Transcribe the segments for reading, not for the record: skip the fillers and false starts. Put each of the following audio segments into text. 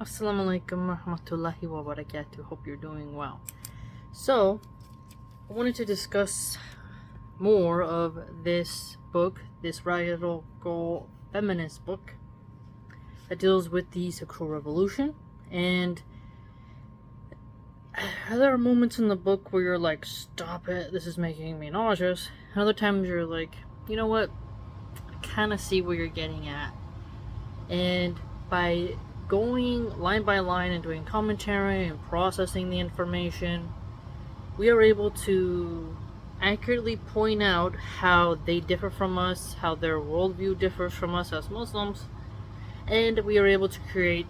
Assalamu alaikum warahmatullahi wabarakatuh. Hope you're doing well. So, I wanted to discuss more of this book, this radical feminist book that deals with the sexual revolution. And there are moments in the book where you're like, stop it, this is making me nauseous. And other times you're like, you know what, I kind of see where you're getting at. And by going line by line and doing commentary and processing the information, we are able to accurately point out how they differ from us, how their worldview differs from us as Muslims, and we are able to create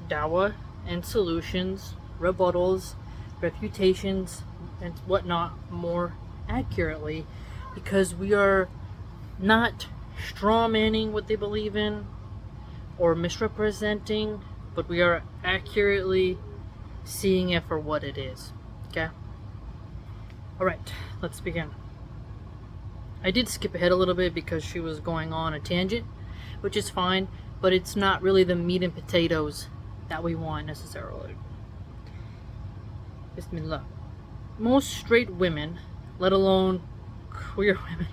dawah and solutions, rebuttals, refutations, and whatnot more accurately, because we are not strawmanning what they believe in or misrepresenting, but we are accurately seeing it for what it is. Okay? Alright, let's begin. I did skip ahead a little bit because she was going on a tangent, which is fine, but it's not really the meat and potatoes that we want necessarily. Bismillah. Most straight women, let alone queer women,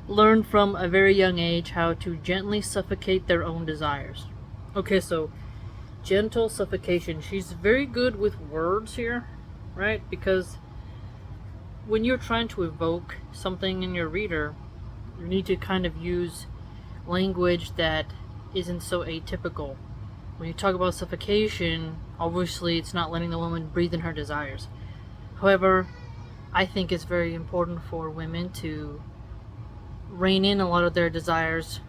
learn from a very young age how to gently suffocate their own desires. Okay, so gentle suffocation. She's very good with words here, right? Because when you're trying to evoke something in your reader, you need to kind of use language that isn't so atypical. When you talk about suffocation, obviously it's not letting the woman breathe in her desires. However, I think it's very important for women to rein in a lot of their desires,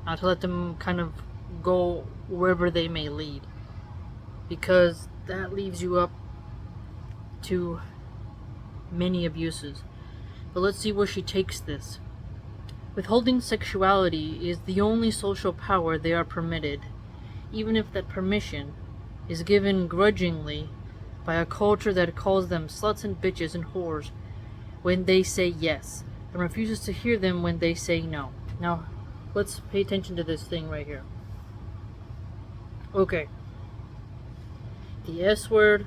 not to let them kind of go wherever they may lead, because that leaves you up to many abuses. But let's see where she takes this. Withholding sexuality is the only social power they are permitted, even if that permission is given grudgingly by a culture that calls them sluts and bitches and whores when they say yes, and refuses to hear them when they say no. Now, let's pay attention to this thing right here. Okay. The S word,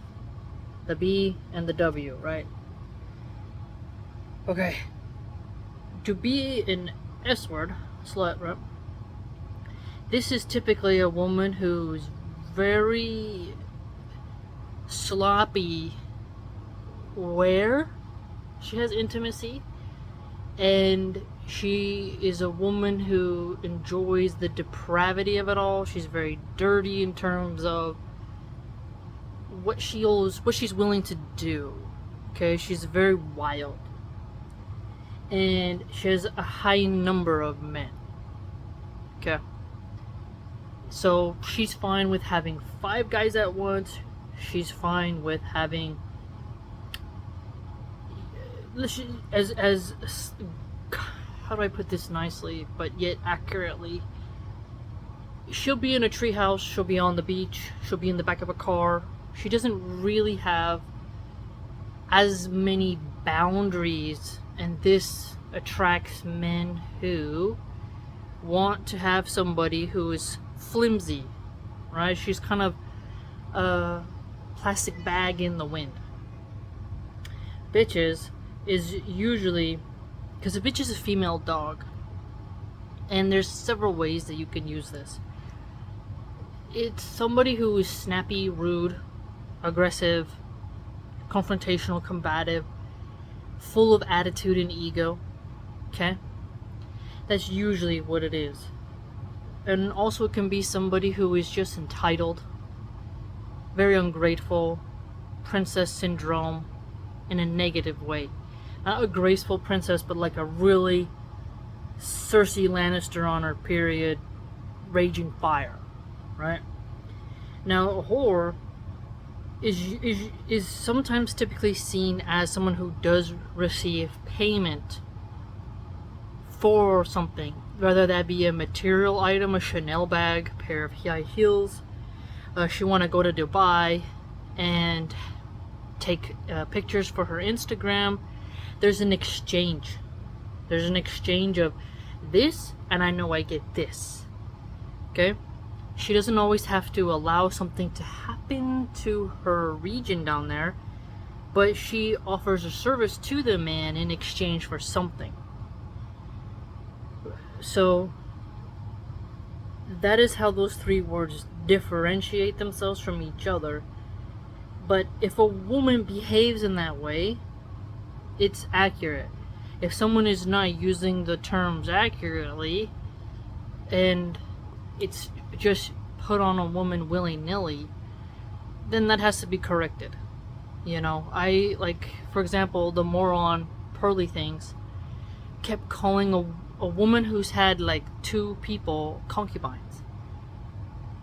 the B, and the W, right? Okay. To be an S word, slut, right? This is typically a woman who's very sloppy where she has intimacy, and she is a woman who enjoys the depravity of it all. She's very dirty in terms of what she's willing to do. Okay, she's very wild, and she has a high number of men. Okay, so she's fine with having 5 guys at once. She's fine with having how do I put this nicely but yet accurately? She'll be in a treehouse, she'll be on the beach, she'll be in the back of a car. She doesn't really have as many boundaries, and this attracts men who want to have somebody who is flimsy, right? She's kind of a plastic bag in the wind. Bitches is usually, because a bitch is a female dog, and there's several ways that you can use this. It's somebody who is snappy, rude, aggressive, confrontational, combative, full of attitude and ego. Okay? That's usually what it is. And also it can be somebody who is just entitled, very ungrateful, princess syndrome in a negative way. Not a graceful princess, but like a really Cersei Lannister on her period, raging fire, right? Now, a whore is sometimes typically seen as someone who does receive payment for something, whether that be a material item, a Chanel bag, a pair of high heels. She want to go to Dubai and take pictures for her Instagram. There's an exchange. There's an exchange of this, and I know I get this. Okay? she doesn't always have to allow something to happen to her region down there, but she offers a service to the man in exchange for something. So that is how those three words differentiate themselves from each other. But if a woman behaves in that way, it's accurate. If someone is not using the terms accurately and it's just put on a woman willy-nilly, then that has to be corrected. You know, I, like, for example, the moron Pearly Things kept calling a woman who's had like 2 people concubines.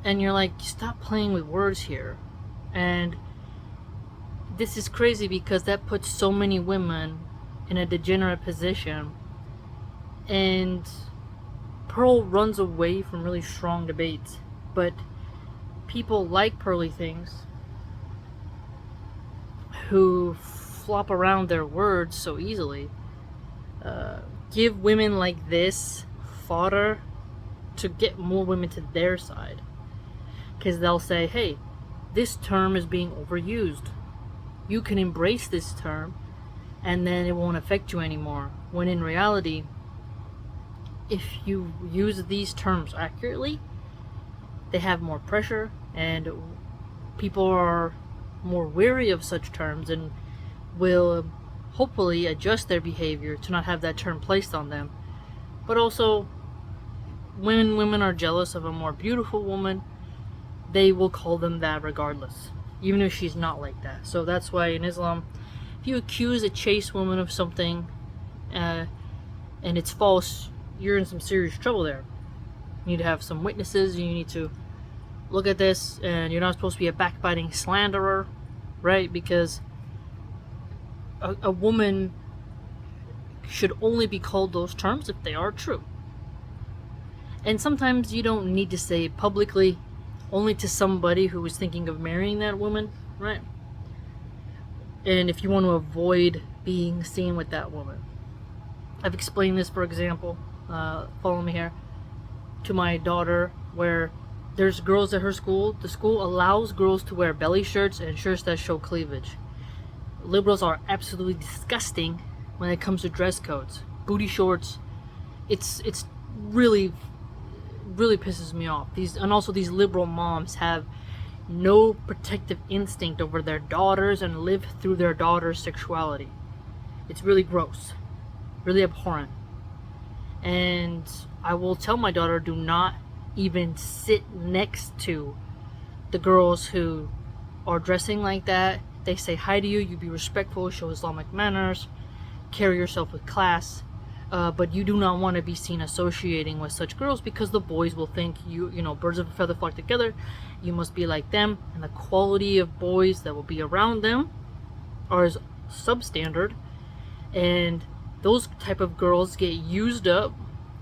And you're like, stop playing with words here. And this is crazy because that puts so many women in a degenerate position. And Pearl runs away from really strong debates. But people like Pearly Things who flop around their words so easily give women like this fodder to get more women to their side. Because they'll say, hey, this term is being overused. You can embrace this term and then it won't affect you anymore. When in reality, if you use these terms accurately, they have more pressure and people are more wary of such terms and will hopefully adjust their behavior to not have that term placed on them. But also, when women are jealous of a more beautiful woman, they will call them that regardless, even if she's not like that. So that's why in Islam, if you accuse a chaste woman of something and it's false, you're in some serious trouble there. You need to have some witnesses, you need to look at this, and you're not supposed to be a backbiting slanderer, right? Because a woman should only be called those terms if they are true. And sometimes you don't need to say it publicly, only to somebody who is thinking of marrying that woman, right? And if you want to avoid being seen with that woman. I've explained this, for example, follow me here, to my daughter, where there's girls at her school. The school allows girls to wear belly shirts and shirts that show cleavage. Liberals are absolutely disgusting when it comes to dress codes. Booty shorts, it's really pisses me off. And also these liberal moms have no protective instinct over their daughters and live through their daughters' sexuality. It's really gross, really abhorrent. And I will tell my daughter, do not even sit next to the girls who are dressing like that. They say hi to you, you be respectful, show Islamic manners, carry yourself with class, but you do not want to be seen associating with such girls because the boys will think you know, birds of a feather flock together, you must be like them, and the quality of boys that will be around them are substandard, and those type of girls get used up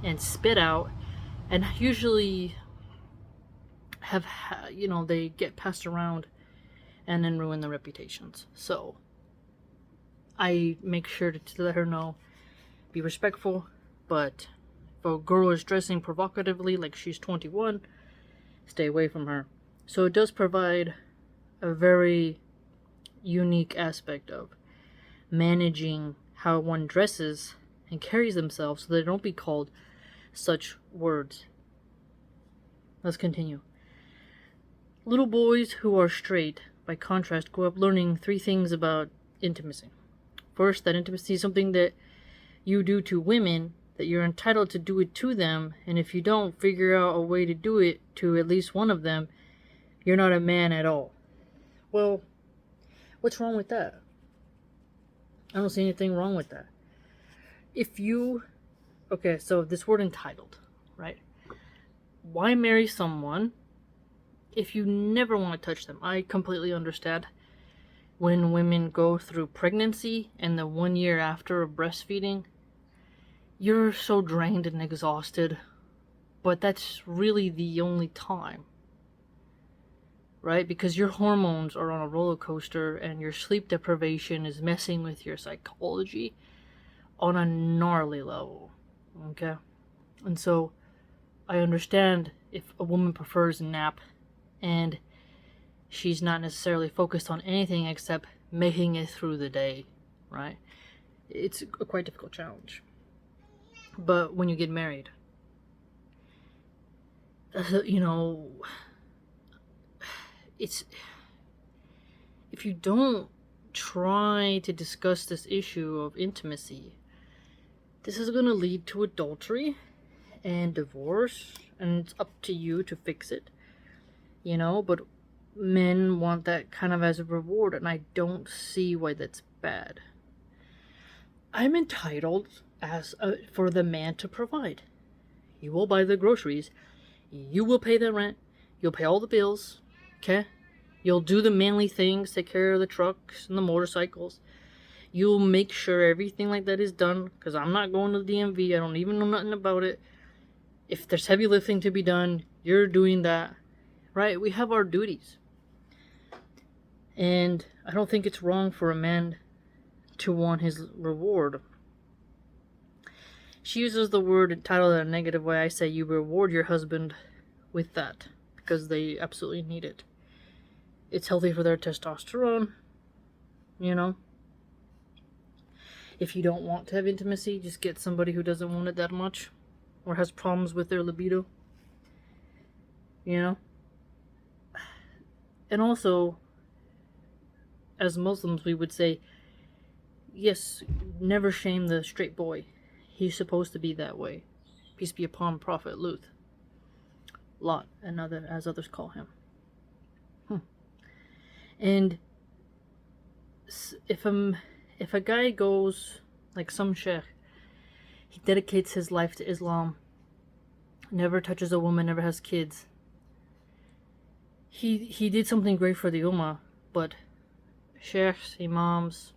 and spit out, and usually have, you know, they get passed around and then ruin their reputations. So I make sure to let her know, be respectful, but if a girl is dressing provocatively like she's 21, stay away from her. So it does provide a very unique aspect of managing how one dresses and carries themselves so they don't be called such words. Let's continue. Little boys who are straight, by contrast, grow up learning 3 things about intimacy. First, that intimacy is something that you do to women, that you're entitled to do it to them, and if you don't figure out a way to do it to at least one of them, you're not a man at all. Well, what's wrong with that? I don't see anything wrong with that. Okay, so this word entitled, right? Why marry someone if you never want to touch them? I completely understand when women go through pregnancy and the 1 year after of breastfeeding, you're so drained and exhausted, but that's really the only time, right? Because your hormones are on a roller coaster and your sleep deprivation is messing with your psychology on a gnarly level, okay? And so I understand if a woman prefers a nap and she's not necessarily focused on anything except making it through the day, right? It's a quite difficult challenge. But when you get married, you know, it's if you don't try to discuss this issue of intimacy, this is going to lead to adultery and divorce, and it's up to you to fix it, but men want that kind of as a reward, and I don't see why that's bad. I'm entitled for the man to provide. You will buy the groceries, you will pay the rent, you'll pay all the bills, okay? You'll do the manly things, take care of the trucks and the motorcycles. You'll make sure everything like that is done, because I'm not going to the DMV. I don't even know nothing about it. If there's heavy lifting to be done, you're doing that, right? We have our duties. And I don't think it's wrong for a man to want his reward. She uses the word entitled in a negative way. I say you reward your husband with that, because they absolutely need it. It's healthy for their testosterone, If you don't want to have intimacy, just get somebody who doesn't want it that much or has problems with their libido. And also, as Muslims, we would say, yes, never shame the straight boy. He's supposed to be that way. Peace be upon Prophet Lot, and as others call him. And if a guy goes, like some sheikh, he dedicates his life to Islam, never touches a woman, never has kids, he did something great for the ummah. But sheikhs, imams,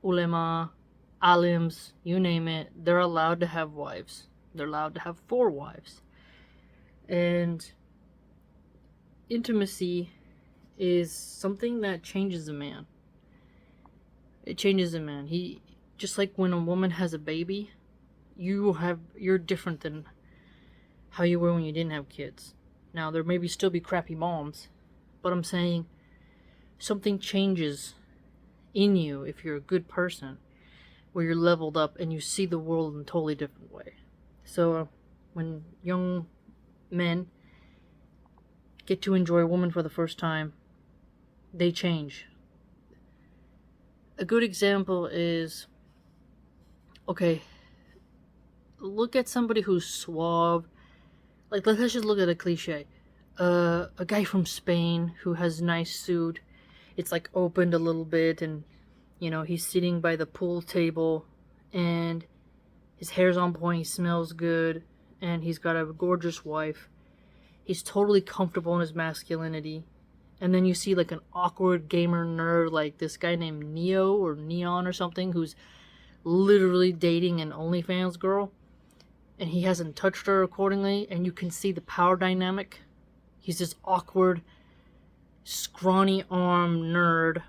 ulema, alims, you name it, they're allowed to have wives. They're allowed to have 4 wives. And intimacy is something that changes a man. It changes a man. He, just like when a woman has a baby, you're different than how you were when you didn't have kids. Now, there may still be crappy moms, but I'm saying something changes in you if you're a good person, where you're leveled up and you see the world in a totally different way. So when young men get to enjoy a woman for the first time, they change. A good example is, okay, look at somebody who's suave. Like, let's just look at a cliche. A guy from Spain who has a nice suit. It's like opened a little bit, and he's sitting by the pool table, and his hair's on point, he smells good, and he's got a gorgeous wife. He's totally comfortable in his masculinity. And then you see like an awkward gamer nerd like this guy named Neo or Neon or something, who's literally dating an OnlyFans girl, and he hasn't touched her accordingly, and you can see the power dynamic. He's this awkward, scrawny arm nerd.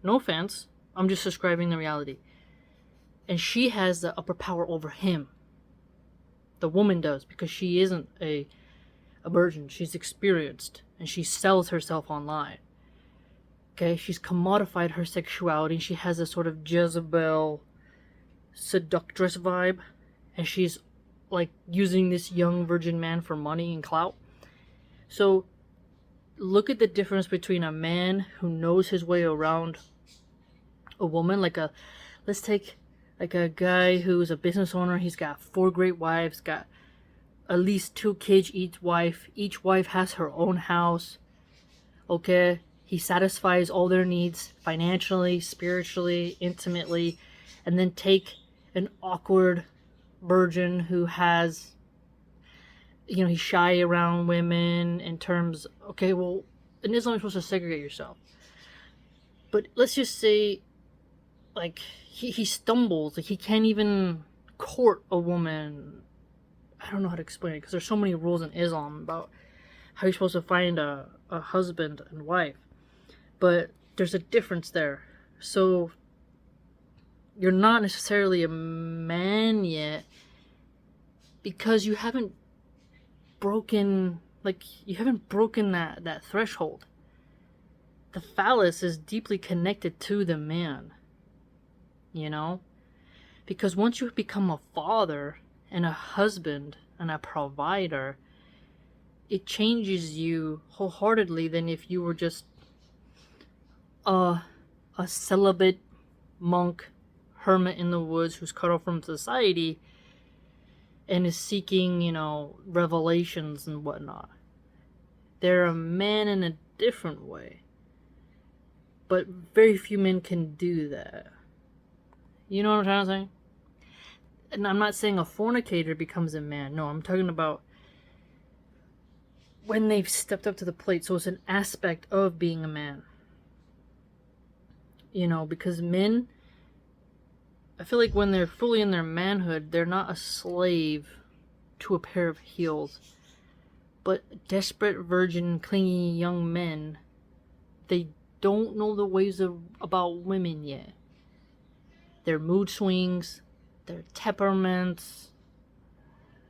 No offense, I'm just describing the reality. And she has the upper power over him. The woman does, because she isn't a virgin. She's experienced, and she sells herself online. Okay, she's commodified her sexuality. She has a sort of Jezebel seductress vibe, and she's like using this young virgin man for money and clout. So look at the difference between a man who knows his way around a woman, let's take like a guy who's a business owner. He's got 4 great wives, got at least 2 kids each wife. Each wife has her own house. Okay, he satisfies all their needs financially, spiritually, intimately. And then take an awkward virgin who has, he's shy around women in terms, okay, well, in Islam you're supposed to segregate yourself. But let's just say, like, he stumbles, like he can't even court a woman. I don't know how to explain it, because there's so many rules in Islam about how you're supposed to find a husband and wife. But there's a difference there. So you're not necessarily a man yet, because you haven't broken that threshold. The phallus is deeply connected to the man, you know? Because once you become a father and a husband and a provider, it changes you wholeheartedly than if you were just a celibate monk, hermit in the woods who's cut off from society and is seeking, revelations and whatnot. They're a man in a different way. But very few men can do that. You know what I'm trying to say? And I'm not saying a fornicator becomes a man. No, I'm talking about when they've stepped up to the plate. So it's an aspect of being a man. Because men, I feel like when they're fully in their manhood, they're not a slave to a pair of heels. But desperate, virgin, clingy young men, they don't know the ways about women yet. Their mood swings, their temperaments,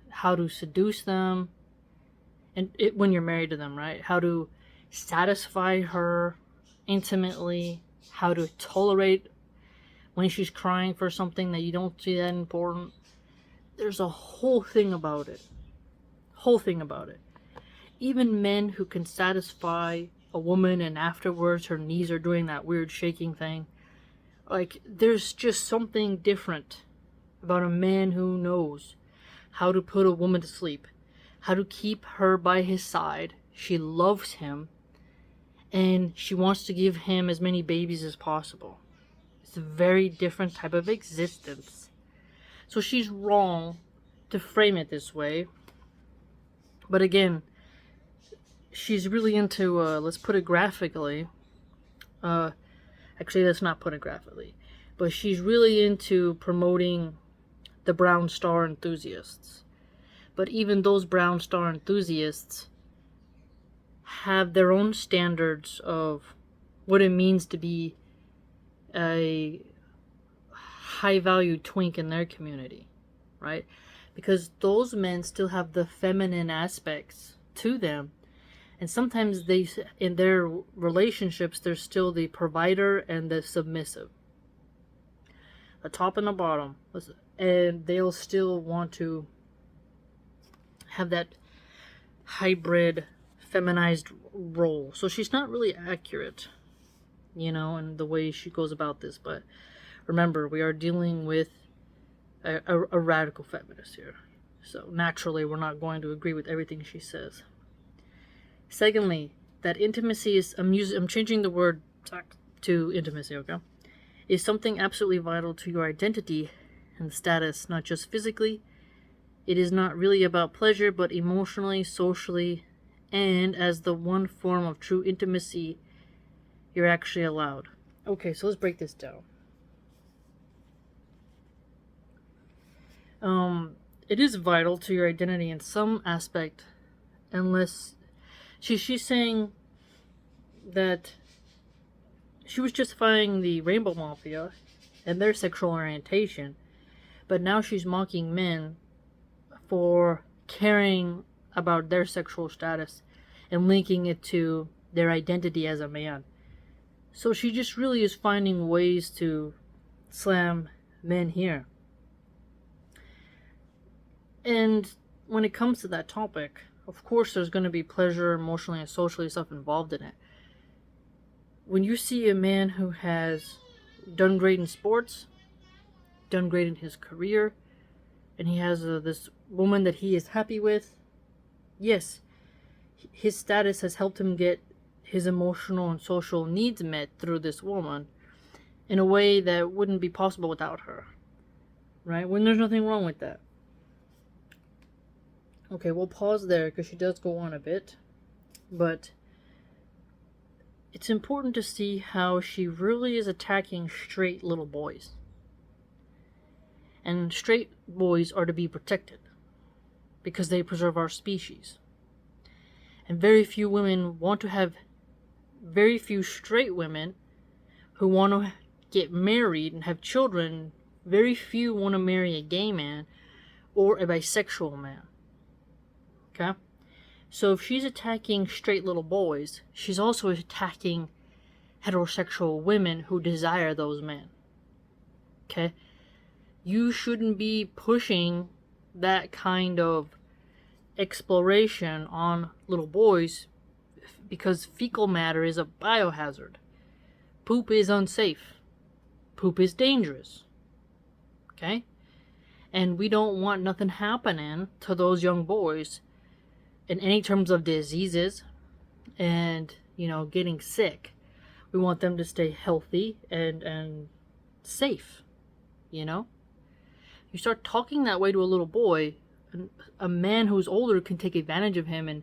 how to seduce them, and when you're married to them, right? How to satisfy her intimately, how to tolerate when she's crying for something that you don't see that important. There's a whole thing about it. Even men who can satisfy a woman and afterwards her knees are doing that weird shaking thing. Like, there's just something different about a man who knows how to put a woman to sleep, how to keep her by his side. She loves him, and she wants to give him as many babies as possible. It's a very different type of existence. So she's wrong to frame it this way. But again, she's really into, let's put it graphically. Actually, let's not put it graphically. But she's really into promoting the brown star enthusiasts. But even those brown star enthusiasts have their own standards of what it means to be a high-value twink in their community, right? Because those men still have the feminine aspects to them. And sometimes in their relationships, there's still the provider and the submissive. The top and the bottom. And they'll still want to have that hybrid, feminized role. So she's not really accurate, in the way she goes about this. But remember, we are dealing with a radical feminist here. So naturally, we're not going to agree with everything she says. Secondly, that intimacy is, I'm changing the word to intimacy, okay? Is something absolutely vital to your identity and status, not just physically. It is not really about pleasure, but emotionally, socially, and as the one form of true intimacy you're actually allowed. Okay, so let's break this down. It is vital to your identity in some aspect, unless she's saying that she was justifying the Rainbow Mafia and their sexual orientation, but now she's mocking men for caring about their sexual status and linking it to their identity as a man. So she just really is finding ways to slam men here. And when it comes to that topic, of course there's going to be pleasure, emotionally and socially stuff involved in it. When you see a man who has done great in sports, done great in his career, and he has this woman that he is happy with, yes, his status has helped him get his emotional and social needs met through this woman in a way that wouldn't be possible without her, right? When there's nothing wrong with that. Okay, we'll pause there because she does go on a bit, but it's important to see how she really is attacking straight little boys. And straight boys are to be protected because they preserve our species. And very few straight women who want to get married and have children, very few want to marry a gay man or a bisexual man. Okay? So if she's attacking straight little boys, she's also attacking heterosexual women who desire those men. Okay? You shouldn't be pushing that kind of exploration on little boys because fecal matter is a biohazard. Poop is unsafe. Poop is dangerous. Okay? And we don't want nothing happening to those young boys in any terms of diseases and, getting sick. We want them to stay healthy and safe, You start talking that way to a little boy, a man who's older can take advantage of him and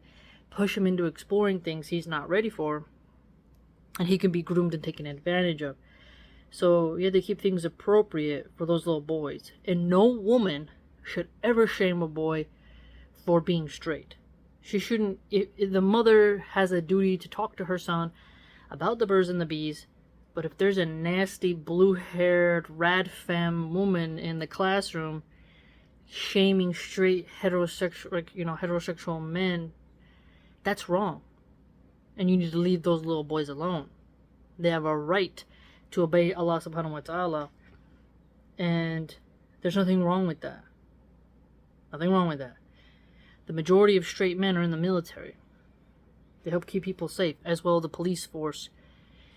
push him into exploring things he's not ready for, and he can be groomed and taken advantage of. So you have to keep things appropriate for those little boys. And no woman should ever shame a boy for being straight. She shouldn't. If the mother has a duty to talk to her son about the birds and the bees, but if there's a nasty blue-haired rad femme woman in the classroom shaming straight heterosexual men, that's wrong. And you need to leave those little boys alone. They have a right to obey Allah subhanahu wa ta'ala. And there's nothing wrong with that. Nothing wrong with that. The majority of straight men are in the military. They help keep people safe, as well as the police force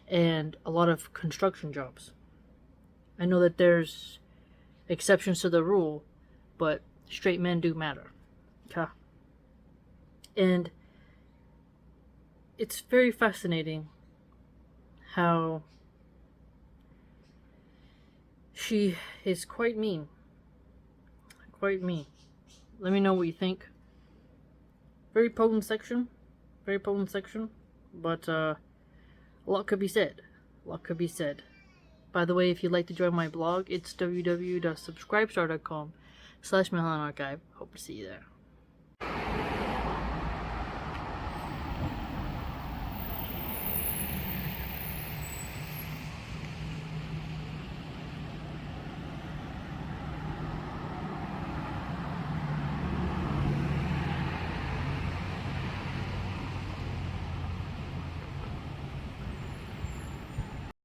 and a lot of construction jobs. I know that there's exceptions to the rule, but straight men do matter. Okay? And it's very fascinating how she is quite mean. Quite mean. Let me know what you think. Very potent section. Very potent section. But a lot could be said. A lot could be said. By the way, if you'd like to join my blog, it's www.subscribestar.com/Milahan Archive. Hope to see you there.